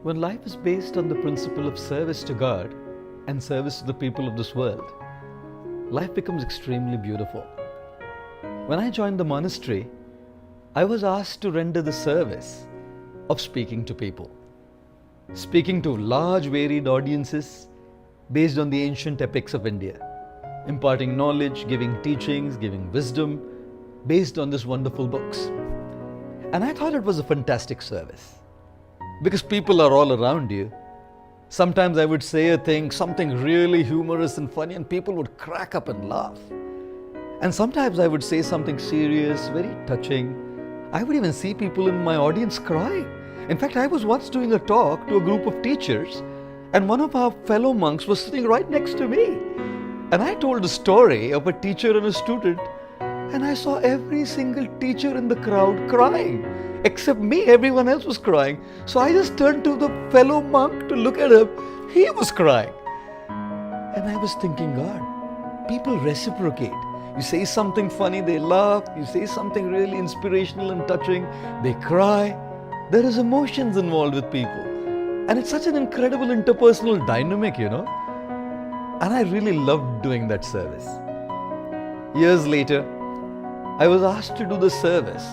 When life is based on the principle of service to God and service to the people of this world, life becomes extremely beautiful. When I joined the monastery, I was asked to render the service of speaking to people, speaking to large varied audiences based on the ancient epics of India, imparting knowledge, giving teachings, giving wisdom based on these wonderful books. And I thought it was a fantastic service because people are all around you. Sometimes I would say a thing, something really humorous and funny, and people would crack up and laugh. And sometimes I would say something serious, very touching. I would even see people in my audience cry. In fact, I was once doing a talk to a group of teachers, and one of our fellow monks was sitting right next to me. And I told a story of a teacher and a student, and I saw every single teacher in the crowd crying. Except me, everyone else was crying. So I just turned to the fellow monk to look at him. He was crying. And I was thinking, God, people reciprocate. You say something funny, they laugh. You say something really inspirational and touching, they cry. There is emotions involved with people. And it's such an incredible interpersonal dynamic, And I really loved doing that service. Years later, I was asked to do the service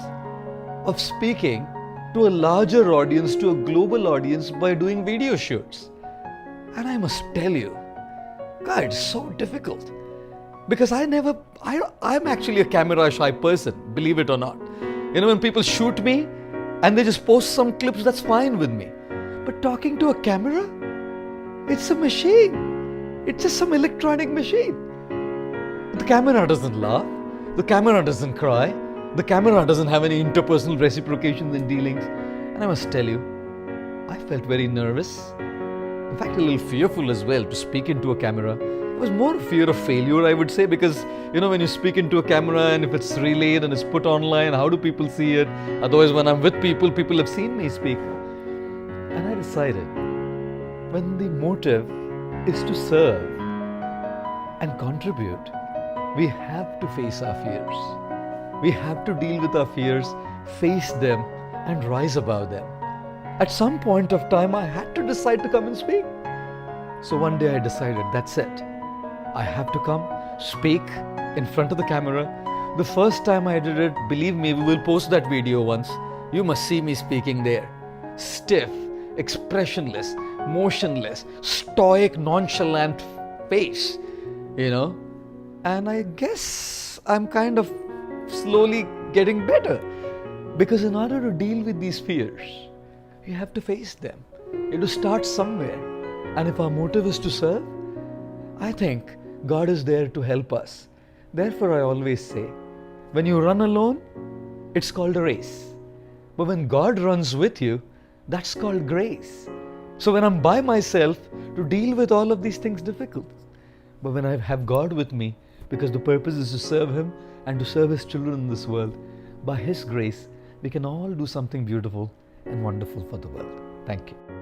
of speaking to a larger audience, to a global audience by doing video shoots. And I must tell you, God, it's so difficult. Because I'm actually a camera shy person, believe it or not. When people shoot me and they just post some clips, that's fine with me. But talking to a camera, it's a machine. It's just some electronic machine. The camera doesn't laugh. The camera doesn't cry. The camera doesn't have any interpersonal reciprocations and dealings. And I must tell you, I felt very nervous. In fact, a little fearful as well to speak into a camera. It was more a fear of failure, I would say, because, when you speak into a camera and if it's relayed and it's put online, how do people see it? Otherwise, when I'm with people, people have seen me speak. And I decided, when the motive is to serve and contribute, we have to face our fears. We have to deal with our fears, face them, and rise above them. At some point of time, I had to decide to come and speak. So one day I decided, that's it. I have to come, speak in front of the camera. The first time I did it, believe me, we will post that video once. You must see me speaking there. Stiff, expressionless, motionless, stoic, nonchalant face, And I guess I'm kind of slowly getting better. Because in order to deal with these fears, you have to face them. You have to start somewhere. And if our motive is to serve, I think God is there to help us. Therefore, I always say, when you run alone, it's called a race. But when God runs with you, that's called grace. So when I'm by myself, to deal with all of these things difficult. But when I have God with me, because the purpose is to serve Him and to serve His children in this world, by His grace, we can all do something beautiful and wonderful for the world. Thank you.